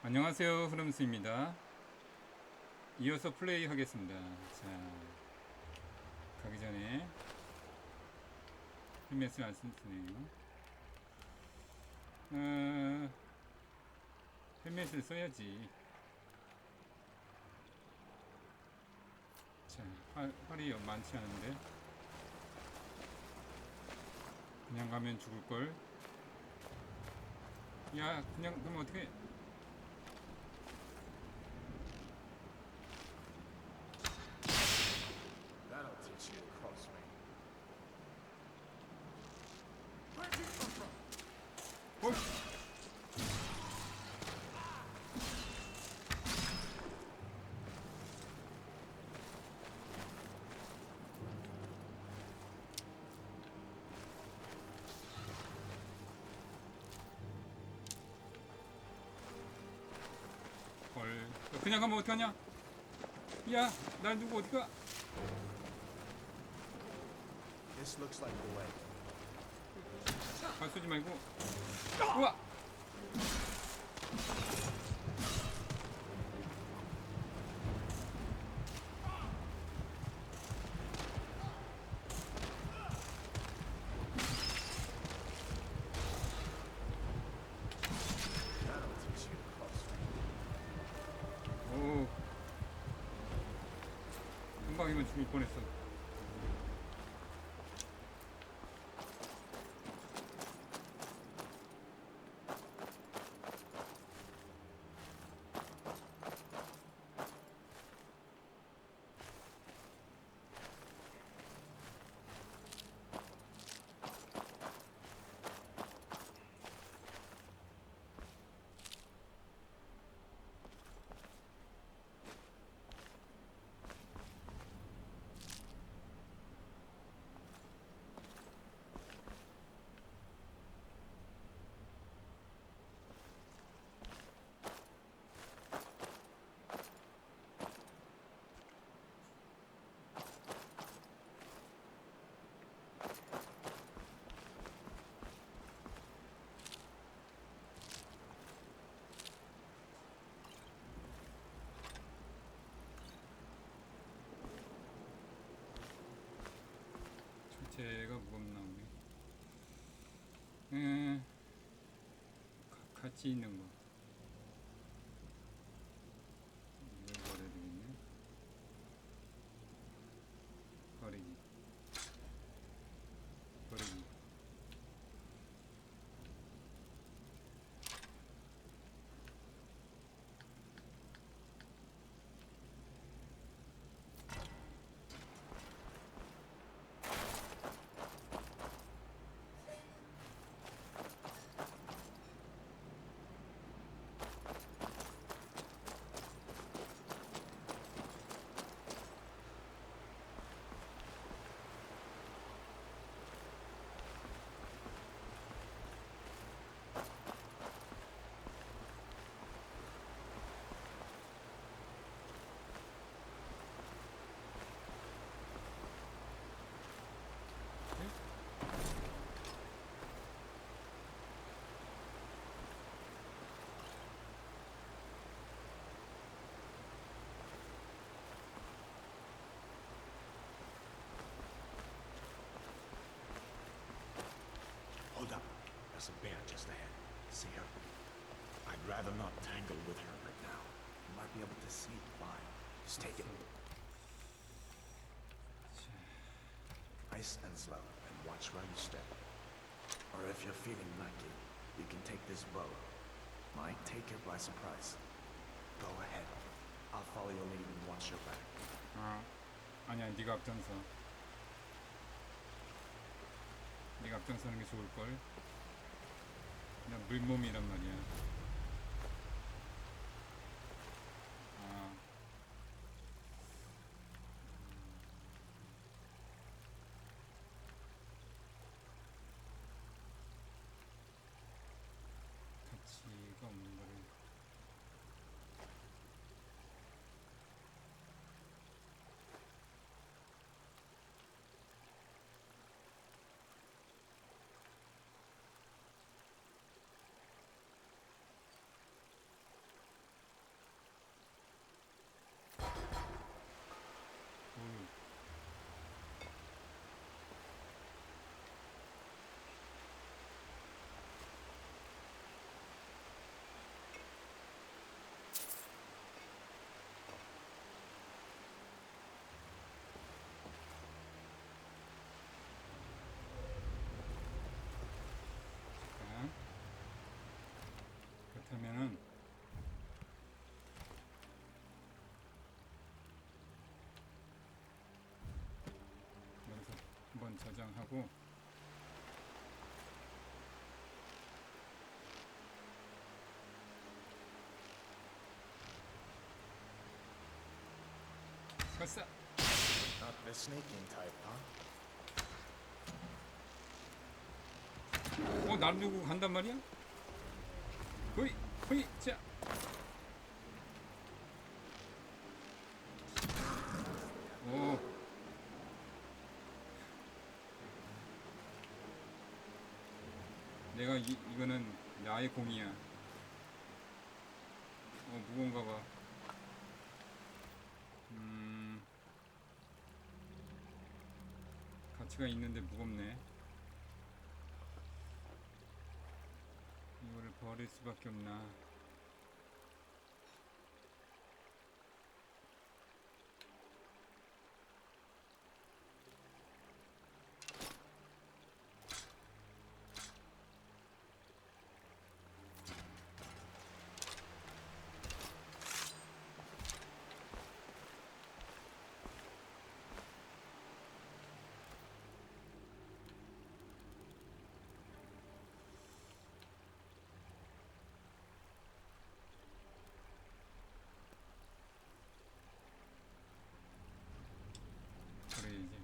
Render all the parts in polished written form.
안녕하세요, 흐름스입니다. 이어서 플레이 하겠습니다. 자, 가기 전에 헬멧을 안 쓰네요. 헬멧을 써야지. 자, 활이 많지 않은데 그냥 가면 죽을걸. 야, 그냥 가면 어떡해. That'll teach you to cross me. 어? 헐, 그냥 가면 어떡하냐? 야, 날 누구 어디가? This looks like the way. 발 쏘지 말고. 우와! That'll teach you to cross me. 오. 한 방이면 죽을 뻔했어. 제가 무겁나 보네. 같이 있는 거. 이걸 버려야 되겠네. 버리기. 버리기. Hold up. There's a bear just ahead. See her? I'd rather not tangle with her right now. You might be able to see fine. Just take it. Nice and slow, and watch where you step. Or if you're feeling lucky, you can take this bow. Might take her by surprise. Go ahead. I'll follow your lead and watch your back. 아니야, 네가 앞장서. 네가 앞장서는 게 좋을걸. 그냥 물몸이란 말이야. 가치가 없는 거를. 있고. 설사. Not the sneaking type, huh? 날 두고 간단 말이야? 호이 호이 자. 오. 내가 이거는 나의 공이야. 무거운가 봐. 가치가 있는데 무겁네. 이거를 버릴 수밖에 없나. 버려야지.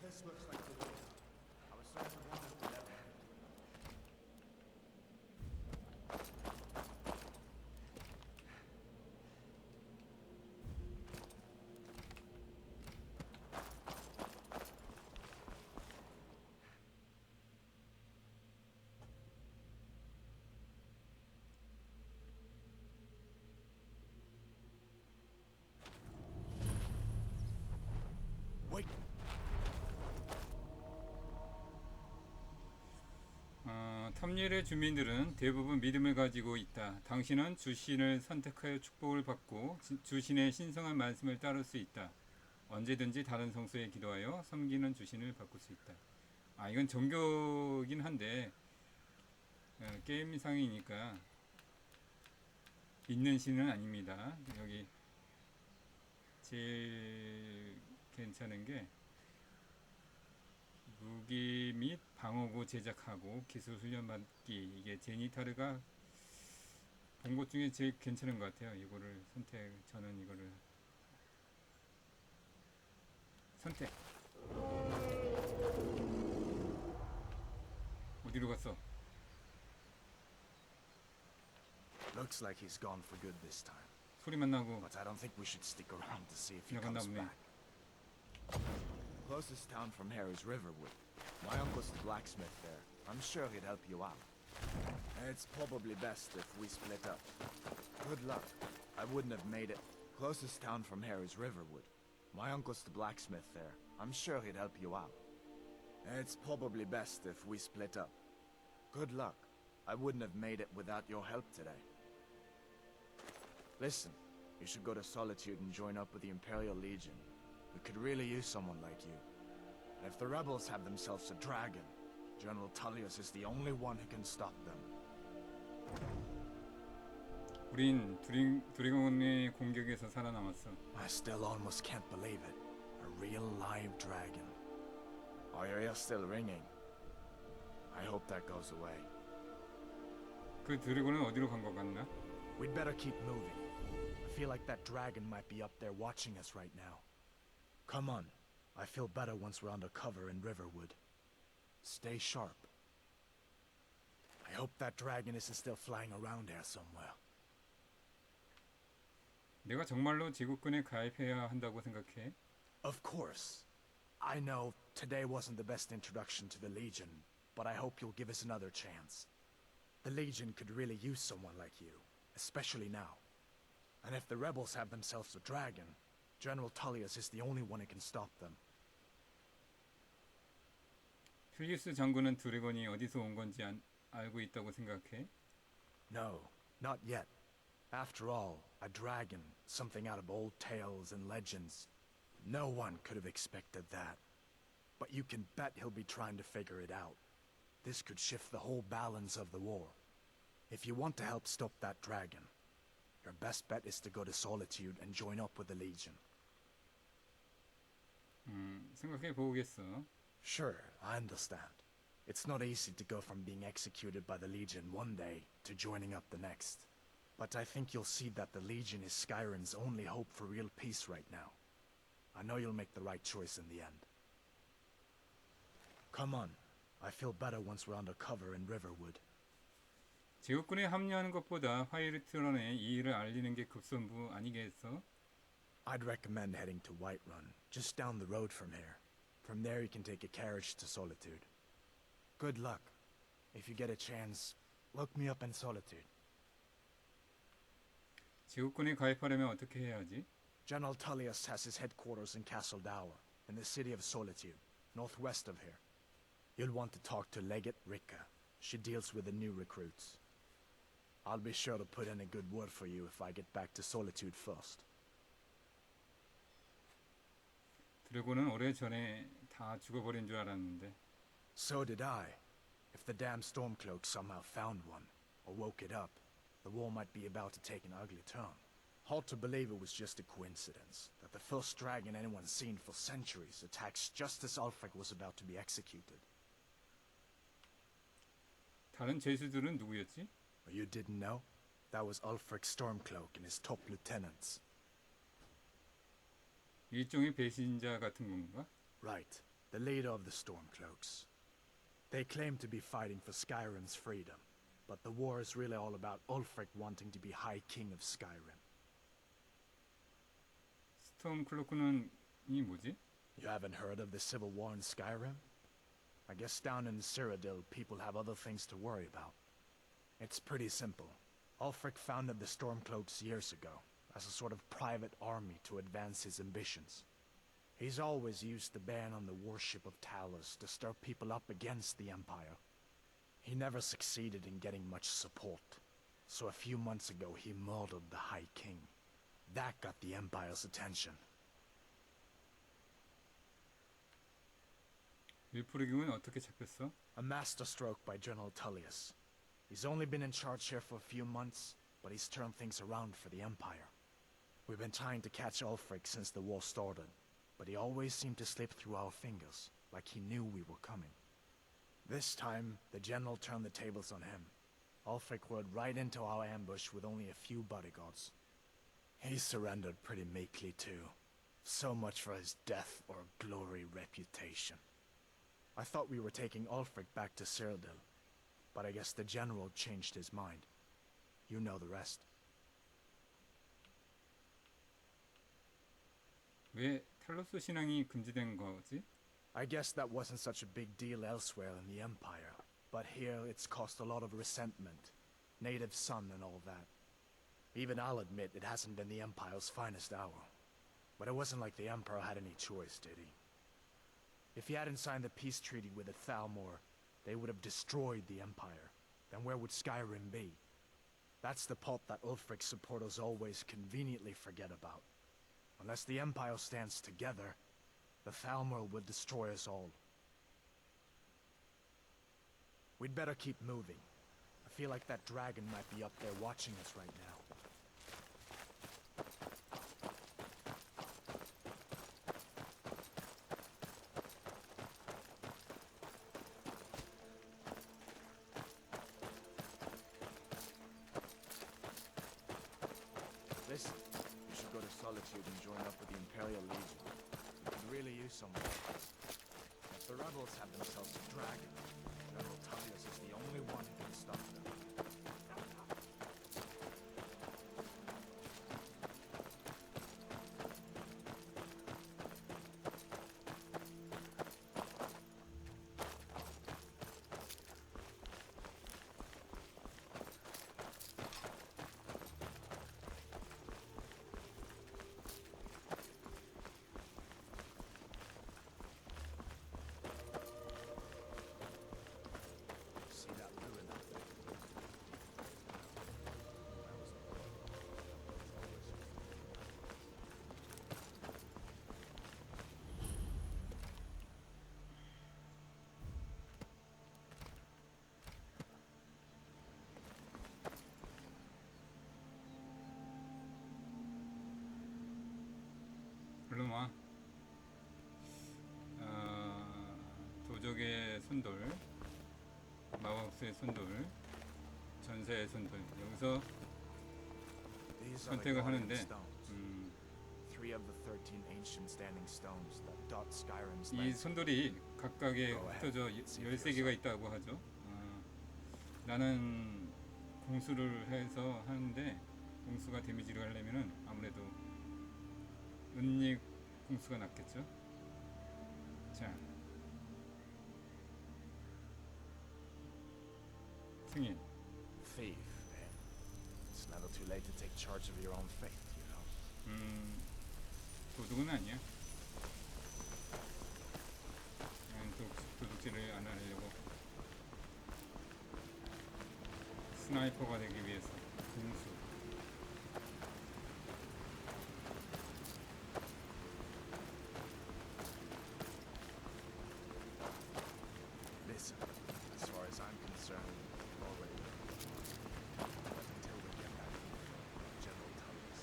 This looks like the way. I was starting to wonder if we'd ever. Wait. 탐닐의 주민들은 대부분 믿음을 가지고 있다. 당신은 주신을 선택하여 축복을 받고 주신의 신성한 말씀을 따를 수 있다. 언제든지 다른 성소에 기도하여 섬기는 주신을 바꿀 수 있다. 이건 종교긴 한데 게임상이니까 믿는 신은 아닙니다. 여기 제일 괜찮은 게 무기 및 방어구 제작하고 기술 훈련 받기. 이게 제니타르가 본 것 중에 제일 괜찮은 것 같아요. 이거를 저는 이거를 선택. 어디로 갔어? Looks like he's gone for good this time. 소리만 나고. But I don't think we should stick around to see if he 지나갔나 comes 보네. back. Closest town from here is Riverwood. My uncle's the blacksmith there. I'm sure he'd help you out. It's probably best if we split up. Good luck. I wouldn't have made it. Closest town from here is Riverwood. My uncle's the blacksmith there. I'm sure he'd help you out. It's probably best if we split up. Good luck. I wouldn't have made it without your help today. Listen, you should go to Solitude and join up with the Imperial Legion. We could really use someone like you. And if the rebels have themselves a dragon, General Tullius is the only one who can stop them. 우린 드래곤의 공격에서 살아남았어. I still almost can't believe it. A real live dragon. Are your ears still ringing? I hope that goes away. 그 드래곤은 어디로 간 것 같나? We'd better keep moving. I feel like that dragon might be up there watching us right now. Come on. I feel better once we're under cover in Riverwood. Stay sharp. I hope that dragon isn't still flying around there somewhere. 내가 정말로 제국군에 가입해야 한다고 생각해? Of course. I know today wasn't the best introduction to the Legion, but I hope you'll give us another chance. The Legion could really use someone like you, especially now. And if the rebels have themselves a dragon, General Tullius is the only one who can stop them. 툴리우스 장군은 드래곤이 어디서 온 건지 알고 있다고 생각해? No, not yet. After all, a dragon, something out of old tales and legends. No one could have expected that. But you can bet he'll be trying to figure it out. This could shift the whole balance of the war. If you want to help stop that dragon, your best bet is to go to Solitude and join up with the Legion. 생각해 보겠어. Sure, I understand. It's not easy to go from being executed by the Legion one day to joining up the next. But I think you'll see that the Legion is Skyrim's only hope for real peace right now. I know you'll make the right choice in the end. Come on. I feel better once we're under cover in Riverwood. 제국군에 합류하는 것보다 화이트런에 이 일을 알리는 게 급선무 아니겠어? I'd recommend heading to Whiterun, just down the road from here. From there you can take a carriage to Solitude. Good luck. If you get a chance, look me up in Solitude. 제국군에 가입하려면 어떻게 해야 하지? General Tullius has his headquarters in Castle Dower, in the city of Solitude, northwest of here. You'll want to talk to Legate Ricka. She deals with the new recruits. I'll be sure to put in a good word for you if I get back to Solitude first. 드래곤은 오래전에 다 죽어버린 줄 알았는데. So did I. If the damn Stormcloak somehow found one, or woke it up, the war might be about to take an ugly turn. Hard to believe it was just a coincidence, that the first dragon anyone's seen for centuries attacks just as Ulfric was about to be executed. 다른 죄수들은 누구였지? You didn't know? That was Ulfric Stormcloak and his top lieutenants. 일종의 배신자 같은 건가? Right. The leader of the Stormcloaks. They claim to be fighting for Skyrim's freedom, but the war is really all about Ulfric wanting to be High King of Skyrim. 스톰클로크는 이 뭐지? You haven't heard of the civil war in Skyrim? I guess down in Cyrodiil, people have other things to worry about. It's pretty simple. Ulfric founded the Stormcloaks years ago, as a sort of private army to advance his ambitions. He's always used the ban on the worship of Talos to stir people up against the Empire. He never succeeded in getting much support, so a few months ago he murdered the High King. That got the Empire's attention. 윌프르깅은 어떻게 잡혔어? A masterstroke by General Tullius. He's only been in charge here for a few months, but he's turned things around for the Empire. We've been trying to catch Ulfric since the war started, but he always seemed to slip through our fingers, like he knew we were coming. This time, the general turned the tables on him. Ulfric rode right into our ambush with only a few bodyguards. He surrendered pretty meekly too. So much for his death or glory reputation. I thought we were taking Ulfric back to Cyrodiil, but I guess the general changed his mind. You know the rest. 왜 탈로스 신앙이 금지된 거지? I guess that wasn't such a big deal elsewhere in the Empire, but here it's caused a lot of resentment. Native son and all that. Even I'll admit it hasn't been the Empire's finest hour. But it wasn't like the Emperor had any choice, did he? If he hadn't signed the peace treaty with the Thalmor, they would have destroyed the Empire. Then where would Skyrim be? That's the part that Ulfric's supporters always conveniently forget about. Unless the Empire stands together, the Thalmor would destroy us all. We'd better keep moving. I feel like that dragon might be up there watching us right now. Listen, you should go to Solitude and join up with the Imperial Legion. You could really use someone like this. If the rebels have themselves a dragon, General Tullius is the only one who can stop them. 적의 손돌, 마법수의 손돌, 전사의 손돌. 여기서 These are the 선택을 guardian 하는데 stones. 3 of the 13 ancient standing stones that dot Skyrim's 이 landscape. 손돌이 각각에 흩어져 13개가 있다고 하죠. 나는 공수를 해서 하는데 공수가 데미지를 하려면은 아무래도 은닉 공수가 낫겠죠. 자, 승인. Thief, man. It's never too late to take charge of your own fate, you know. 도둑은 아니야. 그냥 도둑질을 안 하려고. 스나이퍼가 되기 위해서 공수. Listen, as far as I'm concerned, you've already done. Until we get back from General Thomas,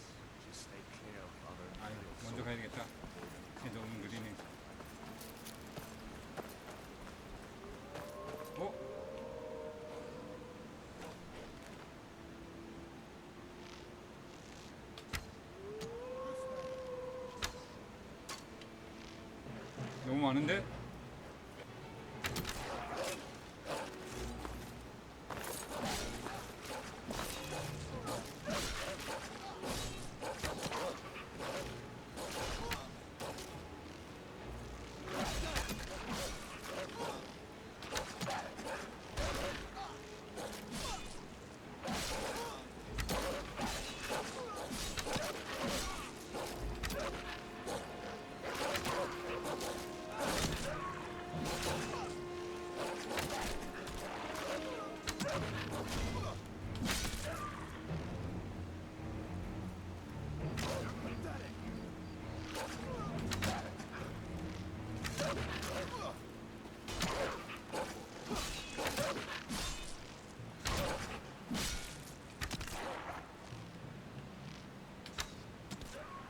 just stay clear of other 아유, imperial 먼저 가야 되겠다. soldiers. 쟤 너무 느리네. 어? 너무 많은데?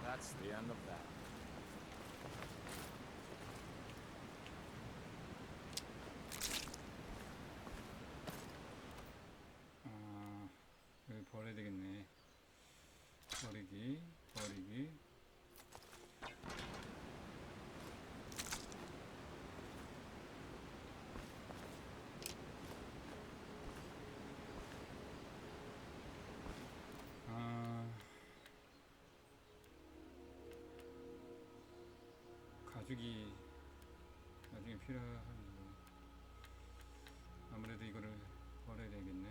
That's the end of that. 여기 버려야 되겠네. 버리기. 가죽이 나중에 필요한 거. 아무래도 이거를 버려야 되겠네.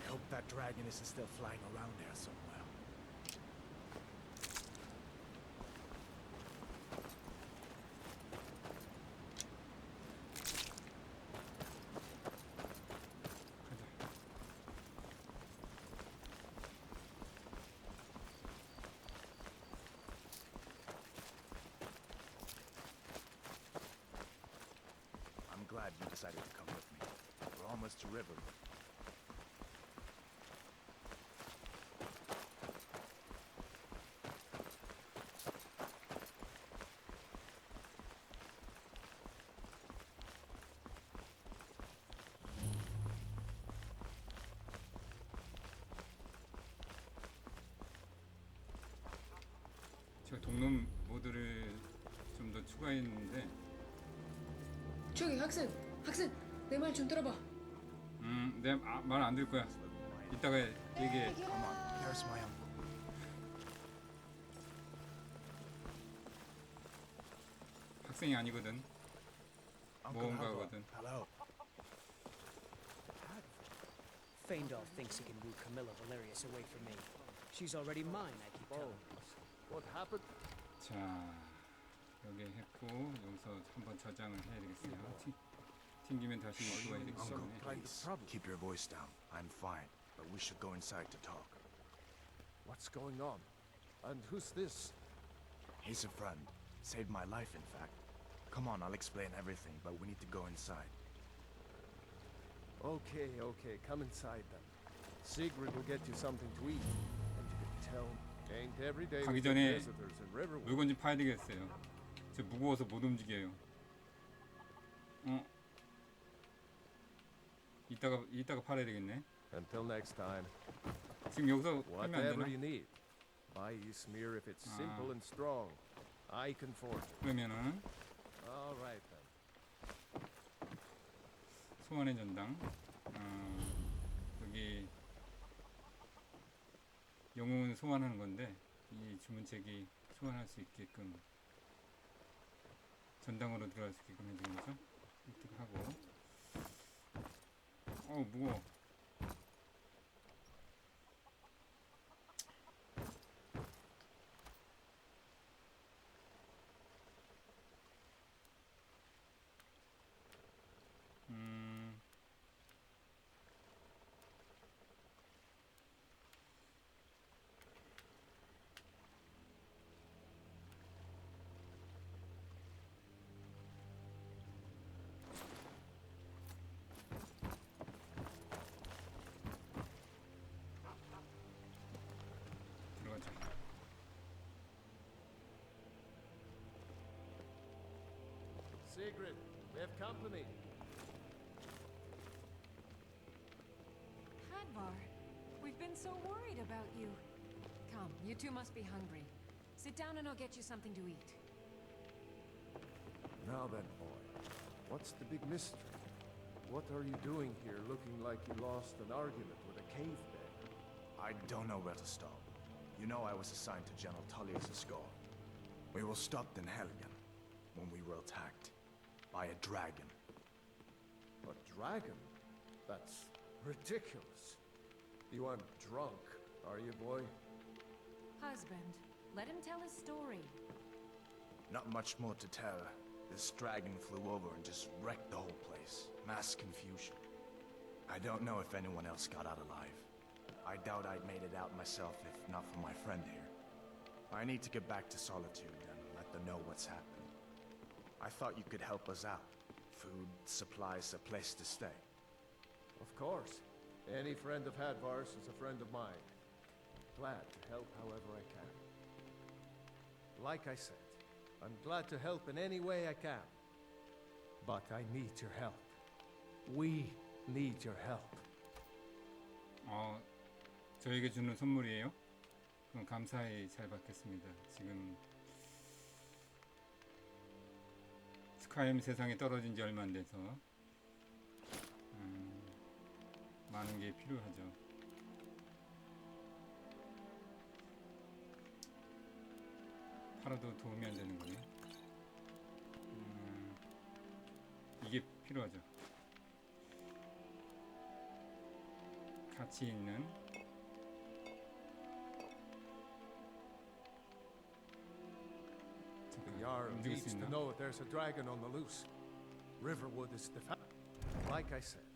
I hope that dragon isn't still flying around there somewhere. I'm glad you decided to come with me. We're almost to river. 제가 동론 모드를 좀 더 추가했는데 저기 학생 내 말 좀 들어봐. 내 말 안 들 거야. 이따가 얘기해. Come on, there's my uncle. 학생이 아니거든. Uncle 모험가거든. hello. Faendal thinks he can woo Camilla Valerius away from me. She's already mine, I keep telling him. What happened? 자, 여기 했고 여기서 한번 저장을 해야 되겠어요. 튕기면 다시 유튜브가 되기 Uncle, 때문에. please, keep your voice down. I'm fine, but we should go inside to talk. What's going on? And who's this? He's a friend. Saved my life, in fact. Come on, I'll explain everything, but we need to go inside. Okay, come inside then. Sigrid will get you something to eat. And you can tell, ain't every day 가기 we get 전에 visitors in Riverwood. 물건 좀 파야 되겠어요. 저 무거워서 못 움직여요. 이따가 팔아야 되겠네. Until next time, 지금 여기서 하면 안 whatever 되나? you need. Buy you smear if it's simple and strong. I can forge it. 그러면은 All right then. 소환의 전당. 여기 영웅은 소환하는 건데 이 주문책이 소환할 수 있게끔 전당으로 들어갈 수 있게끔 해주는 거죠. 이렇게 하고. 무거워. 들어가자. Sigrid, we have company. Hadvar, we've been so worried about you. Come, you two must be hungry. Sit down and I'll get you something to eat. Now then, boy, what's the big mystery? What are you doing here looking like you lost an argument with a cave bear? I don't know where to start. You know I was assigned to General Tullius' Skull. We were stopped in Helgen when we were attacked by a dragon. A dragon? That's ridiculous. You aren't drunk, are you, boy? Husband, let him tell his story. Not much more to tell. This dragon flew over and just wrecked the whole place. Mass confusion. I don't know if anyone else got out alive. I doubt I'd made it out myself if not for my friend here. I need to get back to Solitude and let them know what's happened. I thought you could help us out. Food, supplies, a place to stay. Of course. Any friend of Hadvar's is a friend of mine. Glad to help however I can. Like I said, I'm glad to help in any way I can. But I need your help. We need your help. 저에게 주는 선물이에요? 그럼 감사히 잘 받겠습니다. 지금 스카이림 세상에 떨어진 지 얼마 안 돼서 많은 게 필요하죠. 팔아도 도움이 안 되는 거네. 이게 필요하죠. 가치 있는 The Jarl 움직일 수 needs to 있나? know there's a dragon on the loose. Riverwood is the Like I said,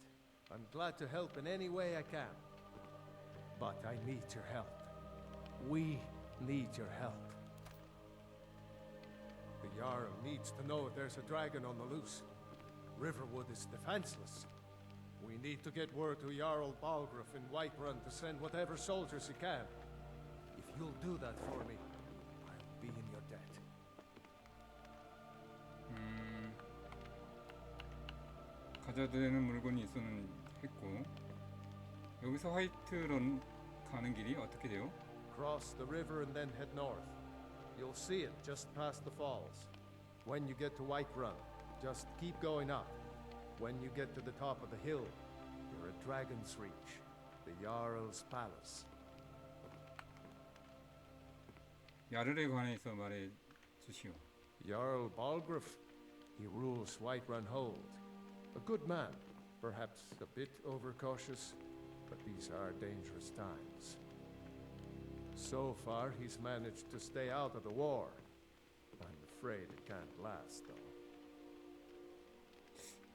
I'm glad to help in any way I can. But I need your help. We need your help. The Jarl needs to know there's a dragon on the loose. Riverwood is defenseless. We need to get word to Jarl Balgruuf in Whiterun to send whatever soldiers he can. If you'll do that for me, I'll be in your debt. 가져야 되는 물건이 있었는 했고 여기서 화이트런 가는 길이 어떻게 돼요? Cross the river and then head north. You'll see it just past the falls. When you get to Whiterun, just keep going up. When you get to the top of the hill, you're at Dragon's Reach, the Jarl's Palace. 야르에 관해서 말해 주시오. Jarl Balgruuf, He rules Whiterun Hold. A good man, perhaps a bit overcautious, but these are dangerous times. So far, he's managed to stay out of the war. I'm afraid it can't last, though.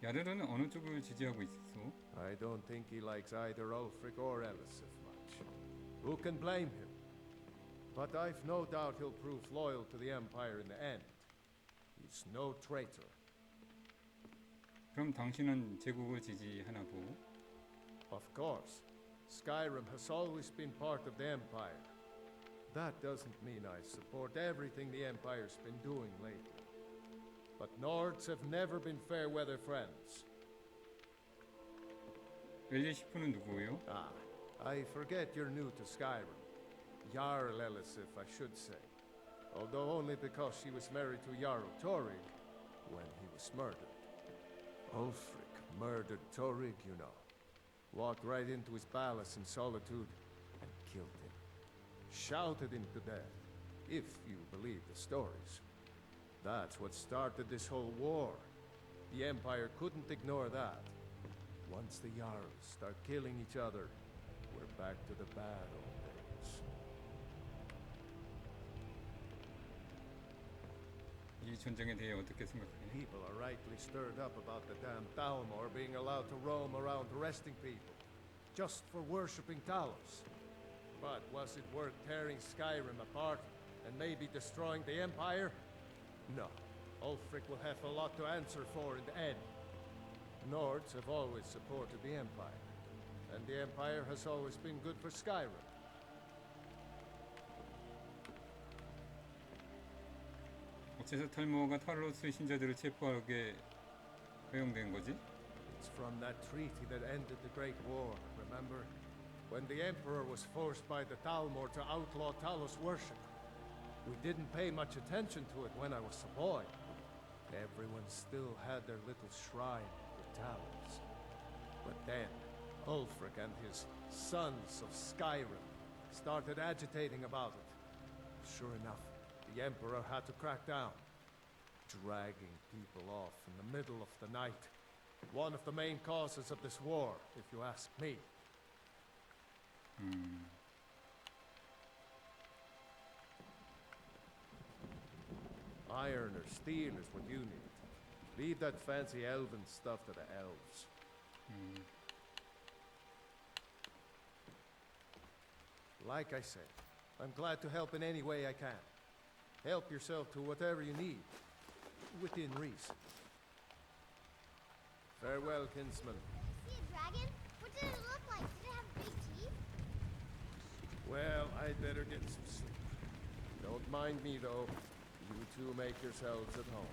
야르르는 어느 쪽을 지지하고 있어? I don't think he likes either Ulfric or Elisif much. Who can blame him? But I've no doubt he'll prove loyal to the Empire in the end. He's no traitor. 그럼 당신은 제국을 지지하나고? Of course, SkyRim has always been part of the Empire. That doesn't mean I support everything the Empire's been doing lately. But Nords have never been fair weather friends. 엘리시프는 누구예요? Ah, I forget you're new to SkyRim. Jarl Elisif, I should say. Although only because she was married to Jarl Torig when he was murdered. Ulfric murdered Torig, you know. Walked right into his palace in solitude and killed him. Shouted him to death, if you believe the stories. That's what started this whole war. The Empire couldn't ignore that. Once the Jarls start killing each other, we're back to the bad old days. 이 전쟁에 대해 어떻게 생각해? People are rightly stirred up about the damn Thalmor being allowed to roam around arresting people, just for worshipping Talos. But was it worth tearing SkyRim apart and maybe destroying the Empire? No. Ulfric will have a lot to answer for in the end. Nords have always supported the Empire, and the Empire has always been good for SkyRim. 어째서 탈모가 탈로스 신자들을 체포하게 허용된 거지? It's from that treaty that ended the Great War, remember? When the Emperor was forced by the Thalmor to outlaw Talos worship. We didn't pay much attention to it when I was a boy. Everyone still had their little shrine for Talos. But then, Ulfric and his Sons of SkyRim started agitating about it. Sure enough, the Emperor had to crack down, dragging people off in the middle of the night. One of the main causes of this war, if you ask me. Iron or steel is what you need. Leave that fancy elven stuff to the elves. Like I said, I'm glad to help in any way I can. Help yourself to whatever you need, within reason. Farewell, kinsman. See a dragon? What did it look like? Did it have big teeth? Well, I'd better get some sleep. Don't mind me, though. You two make yourselves at home.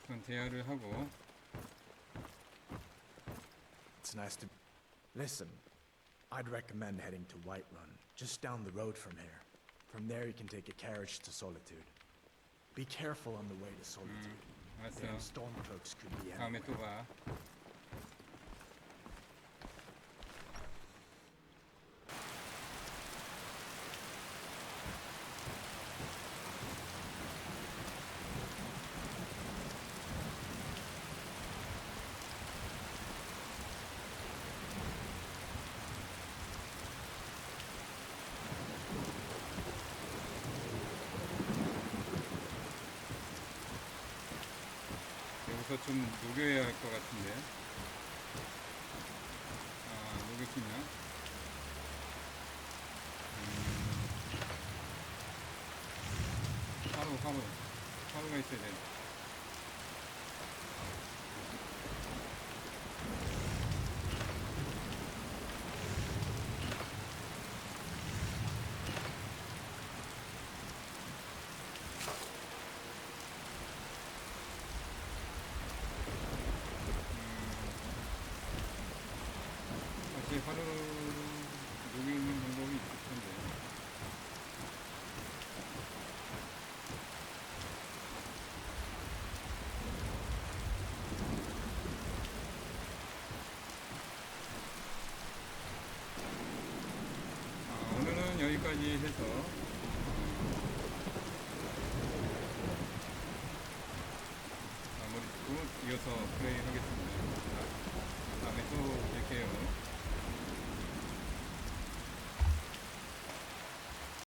그런 대화를 하고 It's nice to... Listen, I'd recommend heading to Whiterun, just down the road from here. From there you can take a carriage to Solitude. Be careful on the way to Solitude. Damn 알았어. stormcloaks could be 다음에 anywhere. 또 봐. 여기서 좀 녹여야 할 것 같은데. 아, 녹일 수 있나? 하루가 있어야 돼. 다시 하루를 녹이는 방법이 있을 텐데. 오늘은 여기까지 해서 듣고 이어서 플레이하겠습니다.